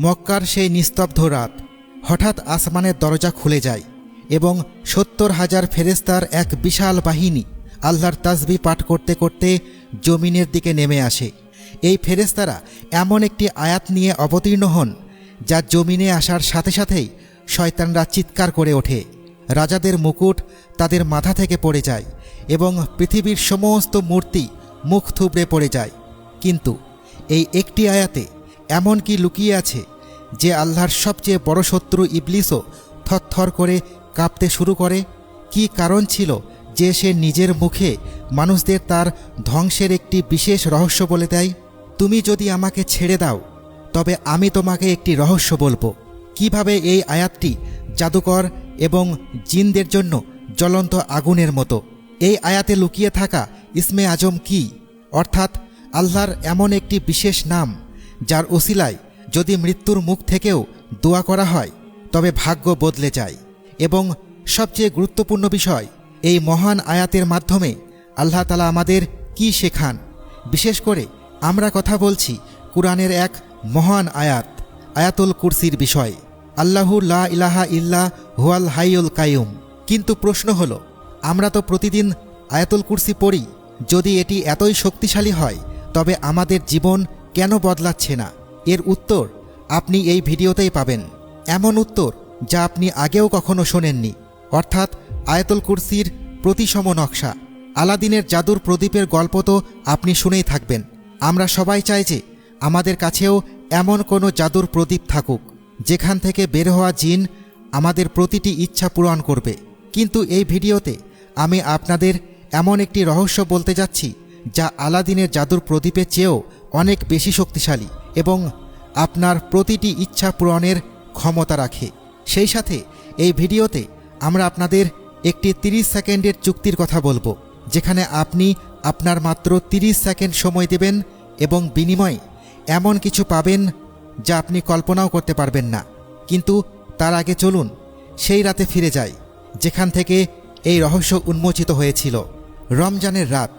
মক্কার সেই নিস্তব্ধ রাত। হঠাৎ আসমানের দরজা খুলে যায় এবং ৭০,০০০ ফেরেশতার এক বিশাল বাহিনী আল্লাহর তাসবিহ পাঠ করতে করতে জমিনের দিকে নেমে আসে। এই ফেরেশতারা এমন একটি আয়াত নিয়ে অবতীর্ণ হন যা জমিনে আসার সাথে সাথেই শয়তানরা চিৎকার করে ওঠে। রাজাদের মুকুট তাদের মাথা থেকে পড়ে যায় এবং পৃথিবীর সমস্ত মূর্তি মুখ থুবড়ে পড়ে যায়। কিন্তু এই একটি আয়াতে এমন কি লুকিয়ে আছে যে আল্লাহর সবচেয়ে বড় শত্রু ইবলিসও থরথর করে কাঁপতে শুরু করে? কি কারণ ছিল যে সে নিজের মুখে মানুষদের তার ধ্বংসের একটি বিশেষ রহস্য বলে দেয়? তুমি যদি আমাকে ছেড়ে দাও তবে আমি তোমাকে একটি রহস্য বলবো। কিভাবে এই আয়াতটি জাদুকর এবং জিনদের জন্য জ্বলন্ত আগুনের মতো। এই আয়াতে লুকিয়ে থাকা ইসমে আজম কি, অর্থাৎ আল্লাহর এমন একটি বিশেষ নাম যার ওসিলায় যদি মৃত্যুর মুখ থেকেও দোয়া করা হয় তবে ভাগ্য বদলে যায়। এবং সবচেয়ে গুরুত্বপূর্ণ বিষয়, এই মহান আয়াতের মাধ্যমে আল্লাহ তাআলা আমাদের কি শেখান। বিশেষ করে আমরা কথা বলছি কুরআনের এক মহান আয়াত, আয়াতুল কুরসির বিষয়ে। আল্লাহু লা ইলাহা ইল্লা হুয়াল হাইয়ুল কাইয়ুম। কিন্তু প্রশ্ন হলো, আমরা তো প্রতিদিন আয়াতুল কুরসি পড়ি। যদি এটি এতই শক্তিশালী হয় তবে আমাদের জীবন কেন বদলাচ্ছে না? এর উত্তর আপনি এই ভিডিওতেই পাবেন। এমন উত্তর যা আপনি আগেও কখনো শোনেননি, অর্থাৎ আয়াতুল কুরসির প্রতিসম নকশা। আলাদিনের জাদুর প্রদীপের গল্প তো আপনি শুনেই থাকবেন। আমরা সবাই চাই যে আমাদের কাছেও এমন কোনো জাদুর প্রদীপ থাকুক যেখান থেকে বের হওয়া জিন আমাদের প্রতিটি ইচ্ছা পূরণ করবে। কিন্তু এই ভিডিওতে আমি আপনাদের এমন একটি রহস্য বলতে যাচ্ছি যা আলাদিনের জাদুর প্রদীপের চেয়েও অনেক বেশি শক্তিশালী এবং আপনার প্রতিটি ইচ্ছা পূরণের ক্ষমতা রাখে। সেই সাথে এই ভিডিওতে আমরা আপনাদের একটি 30 সেকেন্ডের চুক্তির কথা বলবো, যেখানে আপনি আপনার মাত্র 30 সেকেন্ড সময় দেবেন এবং বিনিময়ে এমন কিছু পাবেন যা আপনি কল্পনাও করতে পারবেন না। কিন্তু তার আগে চলুন সেই রাতে ফিরে যাই যেখান থেকে এই রহস্য উন্মোচিত হয়েছিল। রমজানের রাত,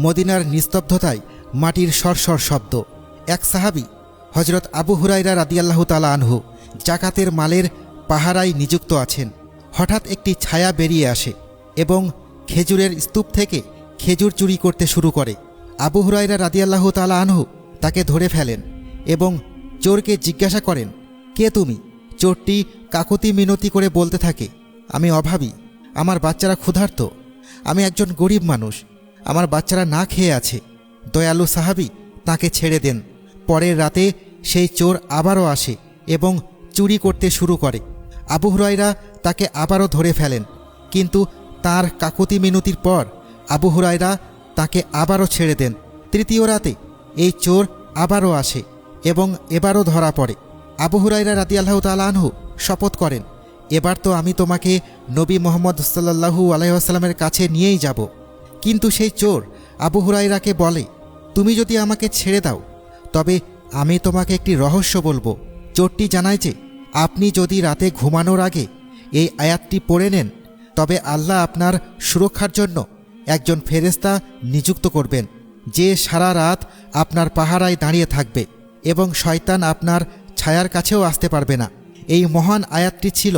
মদিনার নিস্তব্ধতায় মাটির সরসর শব্দ। এক সাহাবী হযরত আবু হুরায়রা রাদিয়াল্লাহু তাআলা আনহু জাকাতের মালের পাহারায় নিযুক্ত আছেন। হঠাৎ একটি ছায়া বেরিয়ে আসে এবং খেজুরের স্তূপ থেকে খেজুর চুরি করতে শুরু করে। আবু হুরায়রা রাদিয়াল্লাহু তাআলা আনহু তাকে ধরে ফেলেন এবং চোরকে জিজ্ঞাসা করেন, কে তুমি? চোরটি কাকুতি মিনতি করে বলতে থাকে, আমি অভাবী, আমার বাচ্চারা ক্ষুধার্ত, আমি একজন গরিব মানুষ, আমার বাচ্চারা না খেয়ে আছে। দয়ালু সাহাবী তাকে ছেড়ে দেন। পরের রাতে সেই চোর আবারও আসে এবং চুরি করতে শুরু করে। আবু হুরায়রা তাকে আবারও ধরে ফেলেন, কিন্তু তার কাকুতি মিনতির পর আবু হুরায়রা তাকে আবারও ছেড়ে দেন। তৃতীয় রাতে এই চোর আবারও আসে এবং এবারও ধরা পড়ে। আবু হুরায়রা রাদিয়াল্লাহু তাআলা আনহু শপথ করেন, এবার তো আমি তোমাকে নবী মুহাম্মদ সাল্লাল্লাহু আলাইহি ওয়াসাল্লামের কাছে নিয়েই যাব। কিন্তু সেই চোর আবু হুরায়রাকে বলে, তুমি যদি আমাকে ছেড়ে দাও তবে আমি তোমাকে একটি রহস্য বলবো। চোরটি জানায় যে আপনি যদি রাতে ঘুমানোর আগে এই আয়াতটি পড়ে নেন তবে আল্লাহ আপনার সুরক্ষার জন্য একজন ফেরেশতা নিযুক্ত করবেন, যে সারা রাত আপনার পাহারায় দাঁড়িয়ে থাকবে এবং শয়তান আপনার ছায়ার কাছেও আসতে পারবে না। এই মহান আয়াতটি ছিল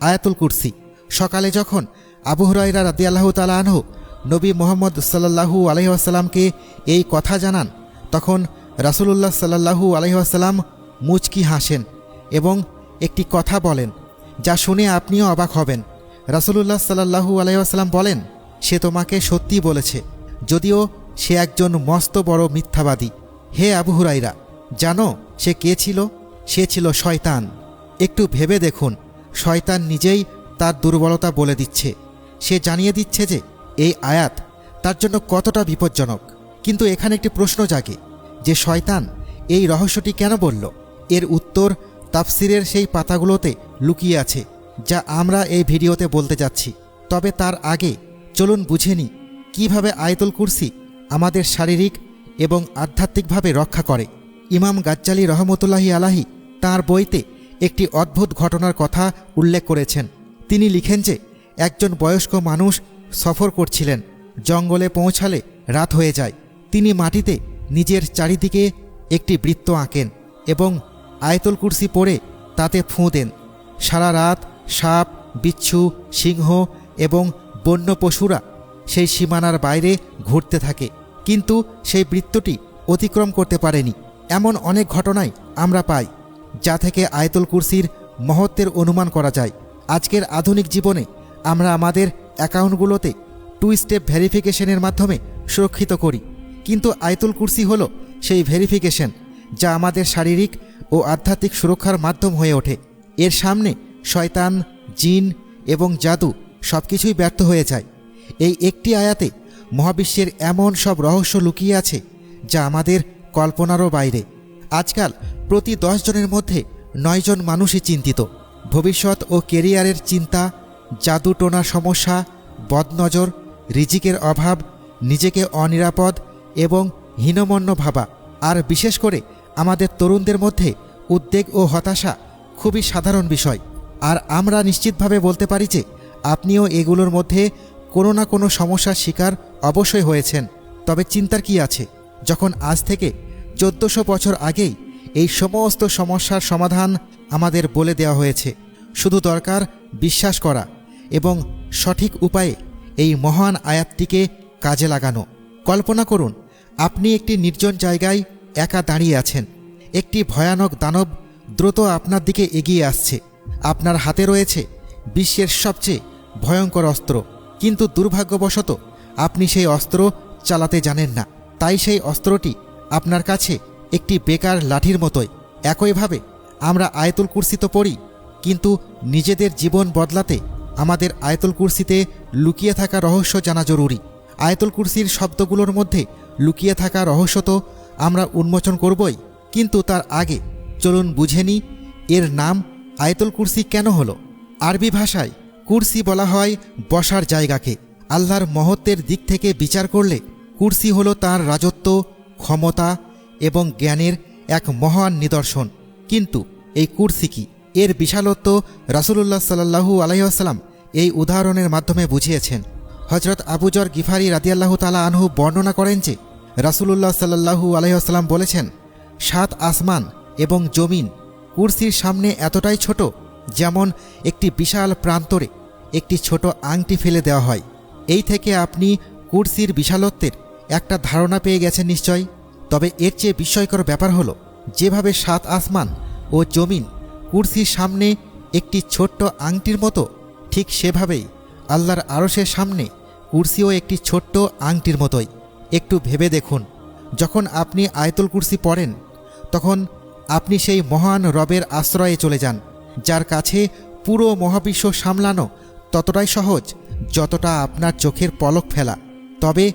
আয়াতুল কুরসি। সকালে যখন আবু হুরায়রা রাদিয়াল্লাহু তাআলা আনহু নবী মুহাম্মদ সাল্লাল্লাহু আলাইহি ওয়াসাল্লামকে এই কথা জানান, তখন রাসূলুল্লাহ সাল্লাল্লাহু আলাইহি ওয়াসাল্লাম মুচকি হাসেন এবং একটি কথা বলেন যা শুনে আপনিও অবাক হবেন। রাসূলুল্লাহ সাল্লাল্লাহু আলাইহি ওয়াসাল্লাম বলেন, সে তোমাকে সত্যি বলেছে, যদিও সে একজন মস্ত বড় মিথ্যাবাদী। হে আবু হুরায়রা, জানো সে কে ছিল? সে ছিল শয়তান। একটু ভেবে দেখুন, শয়তান নিজেই তার দুর্বলতা বলে দিচ্ছে। সে জানিয়ে দিচ্ছে যে এই আয়াত তার জন্য কতটা বিপজ্জনক। কিন্তু এখানে একটি প্রশ্ন জাগে যে শয়তান এই রহস্যটি কেন বলল? এর উত্তর তাফসিরের সেই পাতাগুলোতে লুকিয়ে আছে যা আমরা এই ভিডিওতে বলতে যাচ্ছি। তবে তার আগে চলুন বুঝে নিই কীভাবে আয়াতুল কুরসি আমাদের শারীরিক এবং আধ্যাত্মিকভাবে রক্ষা করে। ইমাম গাজ্জালী রহমতুল্লাহি আলাইহি তাঁর বইতে একটি অদ্ভুত ঘটনার কথা উল্লেখ করেছেন। তিনি লিখেন যে একজন বয়স্ক মানুষ সফর করছিলেন। জঙ্গলে পৌঁছালে রাত হয়ে যায়। তিনি মাটিতে নিজের চারিদিকে একটি বৃত্ত আঁকেন এবং আয়াতুল কুরসি পড়ে তাতে ফুঁ দেন। সারা রাত সাপ, বিচ্ছু, সিংহ এবং বন্য পশুরা সেই সীমানার বাইরে ঘুরতে থাকে, কিন্তু সেই বৃত্তটি অতিক্রম করতে পারেনি। এমন অনেক ঘটনাই আমরা পাই, যা থেকে আয়াতুল কুরসির মহত্বের অনুমান করা যায়। আজকের আধুনিক জীবনে আমরা আমাদের অ্যাকাউন্টগুলোতে 2 স্টেপ ভেরিফিকেশনের মাধ্যমে সুরক্ষিত করি, কিন্তু আয়াতুল কুরসি হলো সেই ভেরিফিকেশন যা আমাদের শারীরিক ও আধ্যাত্মিক সুরক্ষার মাধ্যম হয়ে ওঠে। এর সামনে শয়তান, জিন এবং জাদু সবকিছুই ব্যর্থ হয়ে যায়। এই একটি আয়াতে মহাবিশ্বের এমন সব রহস্য লুকিয়ে আছে যা আমাদের কল্পনারও বাইরে। আজকাল প্রতি 10 জনের মধ্যে 9 জন মানুষই চিন্তিত। ভবিষ্যৎ ও কেরিয়ারের চিন্তা, জাদুটোনার সমস্যা, বদনজর, রিজিকের অভাব, নিজেকে অনিরাপদ এবং হীনমন্য ভাবা, আর বিশেষ করে আমাদের তরুণদের মধ্যে উদ্বেগ ও হতাশা খুবই সাধারণ বিষয়। আর আমরা নিশ্চিতভাবে বলতে পারি যে আপনিও এগুলোর মধ্যে কোনো না কোনো সমস্যার শিকার অবশ্যই হয়েছেন। তবে চিন্তার কি আছে, যখন আজ থেকে 1400 বছর আগেই এই সমস্ত সমস্যার সমাধান আমাদের বলে দেওয়া হয়েছে। শুধু দরকার বিশ্বাস করা এবং সঠিক উপায়ে এই মহান আয়াতটিকে কাজে লাগানো। কল্পনা করুন, আপনি একটি নির্জন জায়গায় একা দাঁড়িয়ে আছেন। একটি ভয়ানক দানব দ্রুত আপনার দিকে এগিয়ে আসছে। আপনার হাতে রয়েছে বিশ্বের সবচেয়ে ভয়ঙ্কর অস্ত্র, কিন্তু দুর্ভাগ্যবশত আপনি সেই অস্ত্র চালাতে জানেন না। তাই সেই অস্ত্রটি আপনার কাছে একটি বেকার লাঠির মতোই। একইভাবে আমরা আয়াতুল কুরসি তো পড়ি, কিন্তু নিজেদের জীবন বদলাতে আমাদের আয়াতুল কুরসিতে লুকিয়ে থাকা রহস্য জানা জরুরি। আয়াতুল কুরসির শব্দগুলোর মধ্যে লুকিয়ে থাকা রহস্য তো আমরা উন্মোচন করবই, কিন্তু তার আগে চলুন বুঝে নিই এর নাম আয়াতুল কুরসি কেন হলো। আরবি ভাষায় কুরসি বলা হয় বসার জায়গাকে। আল্লাহর মহত্বের দিক থেকে বিচার করলে কুরসি হলো তাঁর রাজত্ব, ক্ষমতা এবং জ্ঞানের এক মহান নিদর্শন। কিন্তু এই কুরসি কি? এর বিশালত্ব রাসূলুল্লাহ সাল্লাল্লাহু আলাইহি ওয়াসাল্লাম এই উদাহরণের মাধ্যমে বুঝিয়েছেন। হযরত আবু যর গিফারি রাদিয়াল্লাহু তাআলা আনহু বর্ণনা করেন যে রাসূলুল্লাহ সাল্লাল্লাহু আলাইহি ওয়াসাল্লাম বলেছেন, 7 আসমান এবং জমিন কুরসির সামনে এতটাই ছোট যেমন একটি বিশাল প্রান্তরে একটি ছোট আংটি ফেলে দেওয়া হয়। এই থেকে আপনি কুরসির বিশালত্বের একটা ধারণা পেয়ে গেছেন নিশ্চয়। তবে এর চেয়ে বিস্ময়কর ব্যাপার হলো, যেভাবে 7 আসমান ও জমিন কুরসির সামনে একটি ছোট্ট আংটির মতো, ঠিক সেভাবেই আল্লাহর আরশের সামনে কুরসিও একটি ছোট্ট আংটির মতোই। একটু ভেবে দেখুন, যখন আপনি আয়াতুল কুরসি পড়েন তখন আপনি সেই মহান রবের আশ্রয়ে চলে যান, যার কাছে পুরো মহাবিশ্ব সামলানো ততটাই সহজ যতটা আপনার চোখের পলক ফেলা। তবে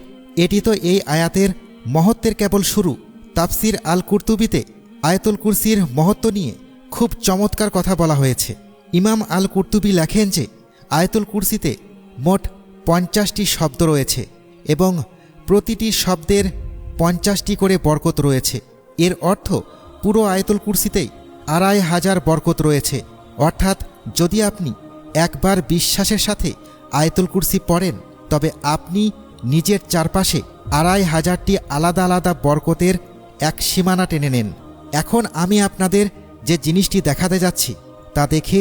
এটি তো এই আয়াতের মহত্বের কেবল শুরু। তাফসির আল কুরতুবিতে আয়াতুল কুরসির মহত্ব নিয়ে খুব চমৎকার কথা বলা হয়েছে। ইমাম আল কুরতুবি লেখেন যে আয়াতুল কুরসিতে মোট 50টি শব্দ রয়েছে এবং প্রতিটি শব্দের 50টি করে বরকত রয়েছে। এর অর্থ পুরো আয়াতুল কুরসিতেই 2500 বরকত রয়েছে। অর্থাৎ যদি আপনি একবার বিশ্বাসের সাথে আয়াতুল কুরসি পড়েন, তবে আপনি নিজের চারপাশে 2500টি আলাদা আলাদা বরকতের এক সীমানা টেনে নেন। এখন আমি আপনাদের যে জিনিসটি দেখাতে যাচ্ছি তা দেখে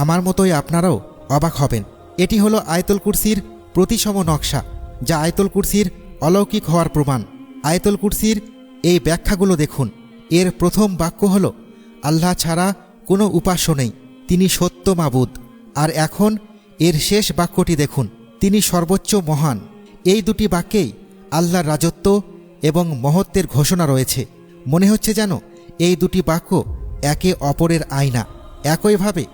আমার মতোই আপনারাও অবাক হবেন। এটি হলো আয়াতুল কুরসির প্রতিসম নকশা, যা আয়াতুল কুরসির অলৌকিক হওয়ার প্রমাণ। আয়াতুল কুরসির এই ব্যাখ্যাগুলো দেখুন। এর প্রথম বাক্য হলো, আল্লাহ ছাড়া কোনো উপাস্য নেই, তিনি সত্য মাবুদ। আর এখন এর শেষ বাক্যটি দেখুন, তিনি সর্বোচ্চ মহান। এই দুটি বাক্যেই আল্লাহর রাজত্ব এবং মহত্বের ঘোষণা রয়েছে। মনে হচ্ছে যেন এই দুটি বাক্য একে অপরের আয়না। একইভাবে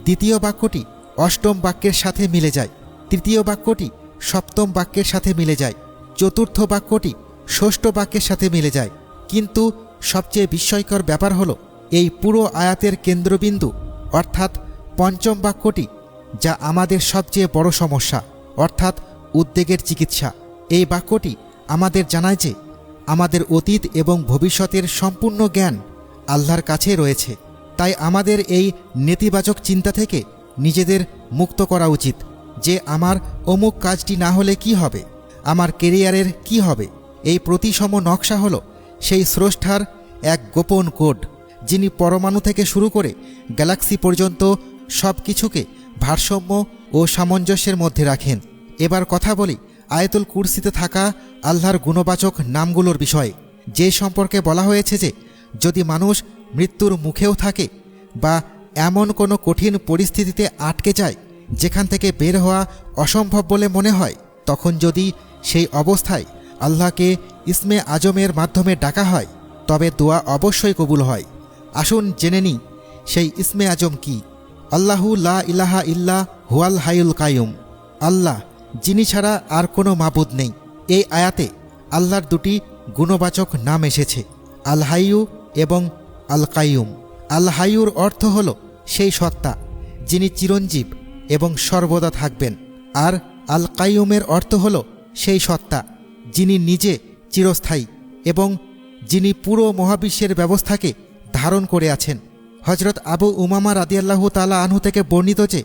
দ্বিতীয় বাক্যটি অষ্টম বাক্যের সাথে মিলে যায়, তৃতীয় বাক্যটি সপ্তম বাক্যের সাথে মিলে যায়, চতুর্থ বাক্যটি ষষ্ঠ বাক্যের সাথে মিলে যায়। কিন্তু সবচেয়ে বিস্ময়কর ব্যাপার হলো, এই পুরো আয়াতের কেন্দ্রবিন্দু অর্থাৎ পঞ্চম বাক্যটি, যা আমাদের সবচেয়ে বড় সমস্যা, অর্থাৎ উদ্বেগের চিকিৎসা। এই বাক্যটি আমাদের জানায় যে আমাদের অতীত এবং ভবিষ্যতের সম্পূর্ণ জ্ঞান আল্লাহর কাছে রয়েছে। তাই আমাদের এই নেতিবাচক চিন্তা থেকে নিজেদের মুক্ত করা উচিত যে আমার অমুক কাজটি না হলে কি হবে, আমার কেরিয়ারের কি হবে। এই প্রতিসম নকশা হলো সেই স্রষ্টার এক গোপন কোড, যিনি পরমাণু থেকে শুরু করে গ্যালাক্সি পর্যন্ত সব কিছুকে ভারসাম্য ও সামঞ্জস্যের মধ্যে রাখেন। এবার কথা বলি আয়াতুল কুরসিতে থাকা আল্লাহর গুণবাচক নামগুলোর বিষয়ে, যে সম্পর্কে বলা হয়েছে যে যদি মানুষ মৃত্যুর মুখেও থাকে বা এমন কোনো কঠিন পরিস্থিতিতে আটকে যায় যেখান থেকে বের হওয়া অসম্ভব বলে মনে হয়, তখন যদি সেই অবস্থায় আল্লাহকে ইসমে আজমের মাধ্যমে ডাকা হয় তবে দোয়া অবশ্যই কবুল হয়। আসুন জেনে নিই সেই ইসমে আজম কি। আল্লাহু লা ইলাহা ইল্লা হুয়াল হায়ুল কায়ুম, আল্লাহ যিনি ছাড়া আর কোনো মাবুদ নেই। এই আয়াতে আল্লাহর দুটি গুণবাচক নাম এসেছে, আল হাইয়ু এবং আল কাইয়ুম। আল হাইয়ুর অর্থ হল সেই সত্তা যিনি চিরঞ্জীব এবং সর্বদা থাকবেন, আর আল কাইয়ুমের অর্থ হল সেই সত্তা যিনি নিজে চিরস্থায়ী এবং যিনি পুরো মহাবিশ্বের ব্যবস্থাকে ধারণ করে আছেন। হজরত আবু উমামা রাদিয়াল্লাহু তাআলা আনহু থেকে বর্ণিত যে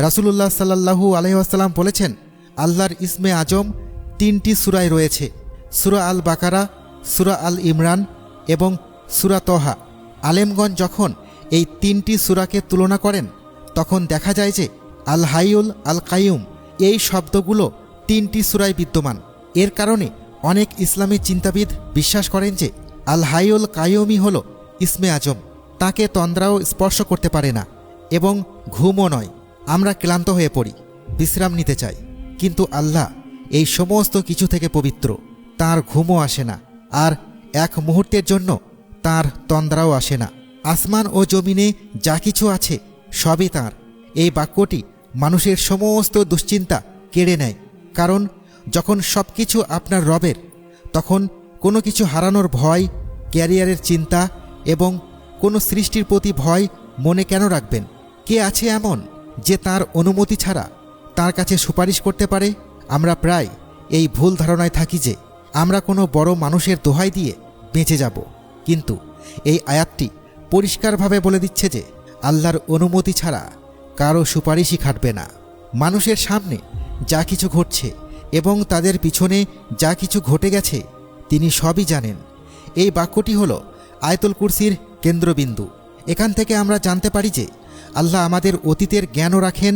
রাসূলুল্লাহ সাল্লাল্লাহু আলাইহি ওয়াসাল্লাম বলেছেন, আল্লাহর ইসমে আজম 3টি সূরায় রয়েছে, সূরা আল বাকারা, সূরা আল ইমরান এবং সূরা তহা। আলেমগণ যখন এই 3টি সূরাকে তুলনা করেন তখন দেখা যায় যে আল হাইয়ুল আল কাইয়ুম এই শব্দগুলো 3টি সূরায় বিদ্যমান। এর কারণে অনেক ইসলামী চিন্তাবিদ বিশ্বাস করেন যে আল হাইয়ুল কাইয়ুমই হল ইসমে আজম। তাকে তন্দ্রাও স্পর্শ করতে পারে না এবং ঘুমও নয়। আমরা ক্লান্ত হয়ে পড়ি, বিশ্রাম নিতে চাই, কিন্তু আল্লাহ এই সমস্ত কিছু থেকে পবিত্র। তার ঘুমও আসে না, আর এক মুহূর্তের জন্য তার তন্দ্রাও আসে না। আসমান ও জমিনে যা কিছু আছে সবই তাঁর। এই বাক্যটি মানুষের সমস্ত দুশ্চিন্তা কেড়ে নেয়, কারণ যখন সব কিছু আপনার রবের, তখন কোনো কিছু হারানোর ভয়, ক্যারিয়ারের চিন্তা এবং কোনো সৃষ্টির প্রতি ভয় মনে কেন রাখবেন? কে আছে এমন যে তার অনুমতি ছাড়া তার কাছে সুপারিশ করতে পারে? আমরা প্রায় এই ভুল ধারণায় থাকি যে আমরা কোনো বড় মানুষের দোহাই দিয়ে বেঁচে যাব, কিন্তু এই আয়াতটি পরিষ্কারভাবে বলে দিচ্ছে যে আল্লাহর অনুমতি ছাড়া কারো সুপারিশই খাটবে না। মানুষের সামনে যা কিছু ঘটছে এবং তাদের পিছনে যা কিছু ঘটে গেছে তিনি সবই জানেন। এই বাক্যটি হল আয়াতুল কুরসির কেন্দ্রবিন্দু। এখান থেকে আমরা জানতে পারি যে আল্লাহ আমাদের অতীতের জ্ঞানও রাখেন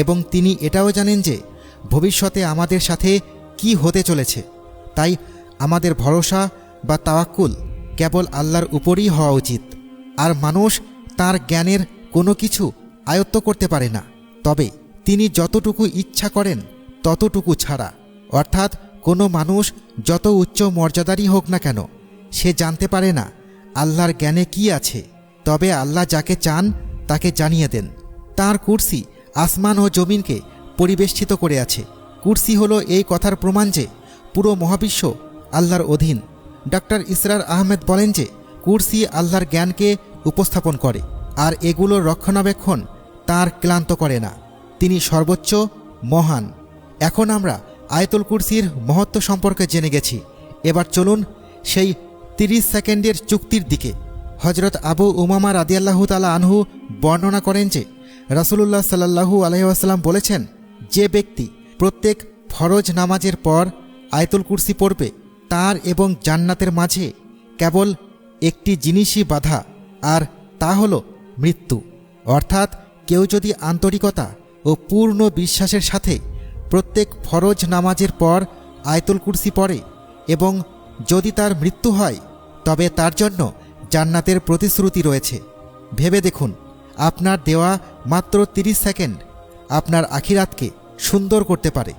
এবং তিনি এটাও জানেন যে ভবিষ্যতে আমাদের সাথে কি হতে চলেছে। তাই আমাদের ভরসা বা তাওয়াক্কুল কেবল আল্লাহর উপরই হওয়া উচিত। আর মানুষ তার জ্ঞানের কোনো কিছু আয়ত্ত করতে পারে না, তবে তিনি যতটুকু ইচ্ছা করেন ততটুকু ছাড়া। অর্থাৎ কোনো মানুষ যত উচ্চ মর্যাদারই হোক না কেন, সে জানতে পারে না আল্লাহর জ্ঞানে কি আছে। তবে আল্লাহ যাকে চান তাকে জানিয়ে দেন। তার কুরসি আসমান ও জমিনকে পরিবেষ্টিত করে আছে। কুরসি হলো এই কথার প্রমাণ যে পুরো মহাবিশ্ব আল্লাহর অধীন। ডক্টর ইসরার আহমেদ বলেন যে কুরসি আল্লাহর জ্ঞানকে উপস্থাপন করে, আর এগুলোর রক্ষণাবেক্ষণ তার ক্লান্ত করে না। তিনি সর্বোচ্চ, মহান। এখন আমরা আয়াতুল কুরসির মহত্ব সম্পর্কে জেনে গেছি। এবার চলুন সেই 30 সেকেন্ডের চুক্তির দিকে। হজরত আবু উমামা রাদিয়াল্লাহু তাআলা আনহু বর্ণনা করেন যে রাসূলুল্লাহ সাল্লাল্লাহু আলাইহি ওয়াসাল্লাম বলেছেন, যে ব্যক্তি প্রত্যেক ফরজ নামাজের পর আয়াতুল কুরসি পড়বে তার এবং জান্নাতের মাঝে কেবল একটি জিনিসই বাধা, আর তা হলো মৃত্যু। অর্থাৎ কেউ যদি আন্তরিকতা ও পূর্ণ বিশ্বাসের সাথে প্রত্যেক ফরজ নামাজের পর আয়াতুল কুরসি পড়ে এবং যদি তার মৃত্যু হয় তবে তার জন্য জান্নাতের প্রতিশ্রুতি রয়েছে। ভেবে দেখুন, আপনার দেওয়া মাত্র 30 সেকেন্ড আপনার আখিরাতকে সুন্দর করতে পারে।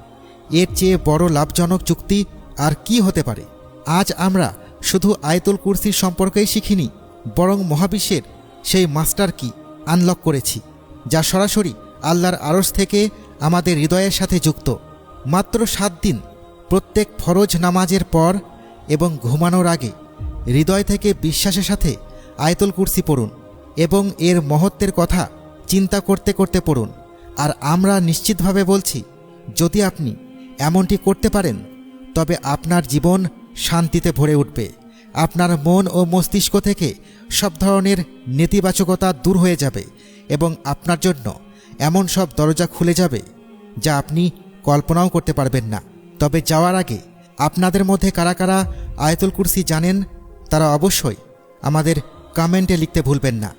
এর চেয়ে বড় লাভজনক চুক্তি আর কি হতে পারে? আজ আমরা শুধু আয়াতুল কুরসির সম্পর্কেই শিখিনি, বরং মহাবিশ্বের সেই মাস্টার কি আনলক করেছি, যা সরাসরি আল্লাহর আরশ থেকে আমাদের হৃদয়ের সাথে যুক্ত। মাত্র 7 দিন প্রত্যেক ফরজ নামাজের পর এবং ঘুমানোর আগে হৃদয় থেকে বিশ্বাসের সাথে আয়াতুল কুরসি পড়ুন এবং এর মহত্বের কথা চিন্তা করতে করতে পড়ুন। আর আমরা নিশ্চিতভাবে বলছি, যদি আপনি এমনটি করতে পারেন তবে আপনার জীবন শান্তিতে ভরে উঠবে। আপনার মন ও মস্তিষ্ক থেকে সব ধরনের নেতিবাচকতা দূর হয়ে যাবে এবং আপনার জন্য এমন সব দরজা খুলে যাবে যা আপনি কল্পনাও করতে পারবেন না। তবে যাওয়ার আগে আপনাদের মধ্যে কারা কারা আয়াতুল কুরসি জানেন তারা অবশ্যই আমাদের কমেন্টে লিখতে ভুলবেন না।